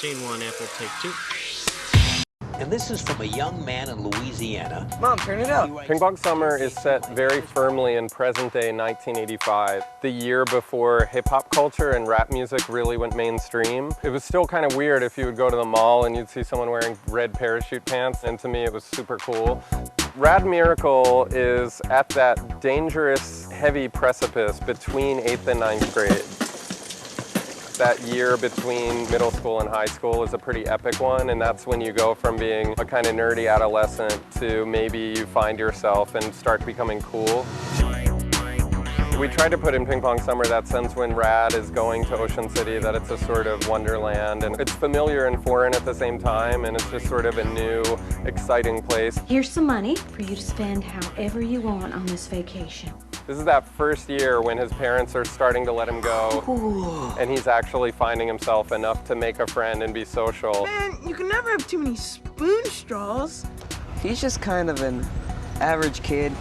Scene 1, Apple, take 2. And this is from a young man in Louisiana. Mom, turn it up. Ping Pong Summer is set very firmly in present-day 1985, the year before hip-hop culture and rap music really went mainstream. It was still kind of weird if you would go to the mall and you'd see someone wearing red parachute pants, and to me it was super cool. Rad Miracle is at that dangerous, heavy precipice between 8th and 9th grade. That year between middle school and high school is a pretty epic one, and that's when you go from being a kind of nerdy adolescent to maybe you find yourself and start becoming cool. We tried to put in Ping Pong Summer that sense when Rad is going to Ocean City, that it's a sort of wonderland, and it's familiar and foreign at the same time, and it's just sort of a new, exciting place. Here's some money for you to spend however you want on this vacation. This is that first year when his parents are starting to let him go, and he's actually finding himself enough to make a friend and be social. Man, you can never have too many spoon straws. He's just kind of an average kid.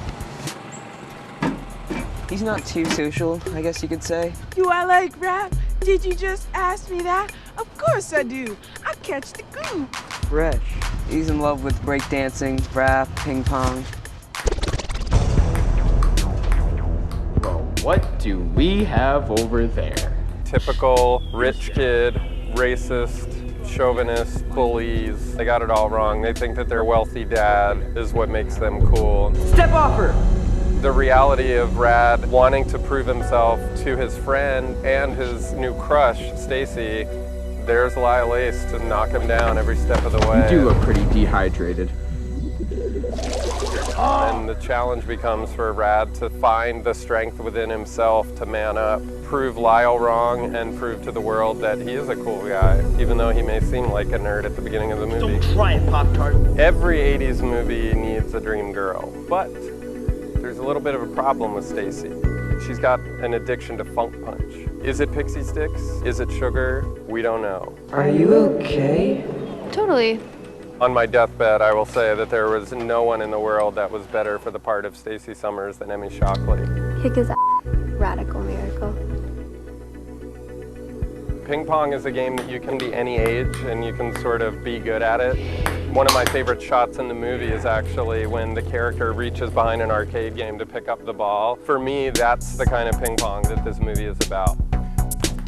He's not too social, I guess you could say. Do I like rap? Did you just ask me that? Of course I do. I catch the goo. Fresh. He's in love with breakdancing, rap, ping pong. Well, what do we have over there? Typical rich kid, racist, chauvinist, bullies. They got it all wrong. They think that their wealthy dad is what makes them cool. Step off her! The reality of Rad wanting to prove himself to his friend and his new crush, Stacy, there's Lyle Lace to knock him down every step of the way. You do look pretty dehydrated. And the challenge becomes for Rad to find the strength within himself to man up, prove Lyle wrong, and prove to the world that he is a cool guy, even though he may seem like a nerd at the beginning of the movie. Don't try it, Pop-Tart. Every 80s movie needs a dream girl, but there's a little bit of a problem with Stacy. She's got an addiction to funk punch. Is it pixie sticks? Is it sugar? We don't know. Are you okay? Totally. On my deathbed, I will say that there was no one in the world that was better for the part of Stacey Summers than Emmy Shockley. Kick his ass. Radical miracle. Ping pong is a game that you can be any age and you can sort of be good at it. One of my favorite shots in the movie is actually when the character reaches behind an arcade game to pick up the ball. For me, that's the kind of ping pong that this movie is about.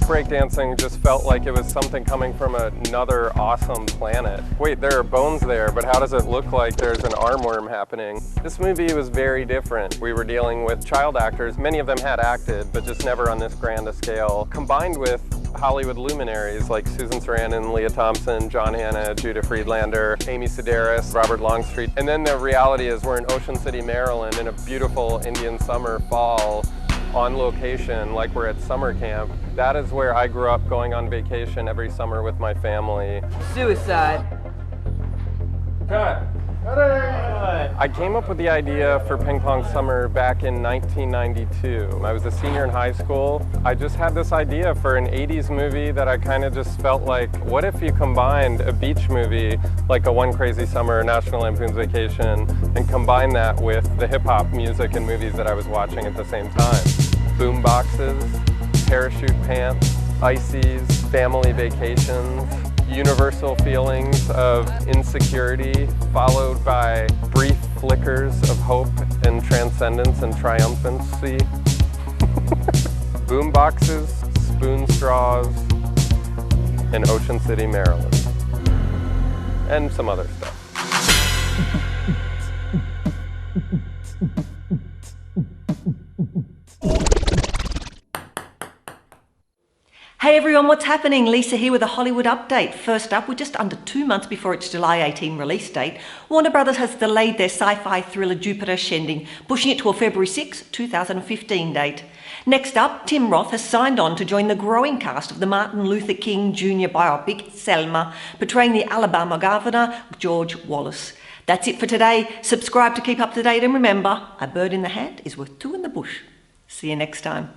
Breakdancing just felt like it was something coming from another awesome planet. Wait, there are bones there, but how does it look like there's an armworm happening? This movie was very different. We were dealing with child actors. Many of them had acted, but just never on this grand a scale, combined with Hollywood luminaries like Susan Sarandon, Leah Thompson, John Hannah, Judah Friedlander, Amy Sedaris, Robert Longstreet. And then the reality is we're in Ocean City, Maryland in a beautiful Indian summer fall on location like we're at summer camp. That is where I grew up going on vacation every summer with my family. Suicide. Cut. I came up with the idea for Ping Pong Summer back in 1992. I was a senior in high school. I just had this idea for an 80s movie that I kind of just felt like, what if you combined a beach movie like a One Crazy Summer, National Lampoon's Vacation, and combine that with the hip-hop music and movies that I was watching at the same time. Boom boxes, parachute pants, ices, family vacations, universal feelings of insecurity, followed by brief flickers of hope and transcendence and triumphancy. Boom boxes, spoon straws, in Ocean City, Maryland. And some other stuff. Hey everyone, what's happening? Lisa here with a Hollywood update. First up, we're just under 2 months before its July 18 release date. Warner Brothers has delayed their sci-fi thriller Jupiter Ascending, pushing it to a February 6, 2015 date. Next up, Tim Roth has signed on to join the growing cast of the Martin Luther King Jr. biopic, Selma, portraying the Alabama governor, George Wallace. That's it for today. Subscribe to keep up to date, and remember, a bird in the hand is worth two in the bush. See you next time.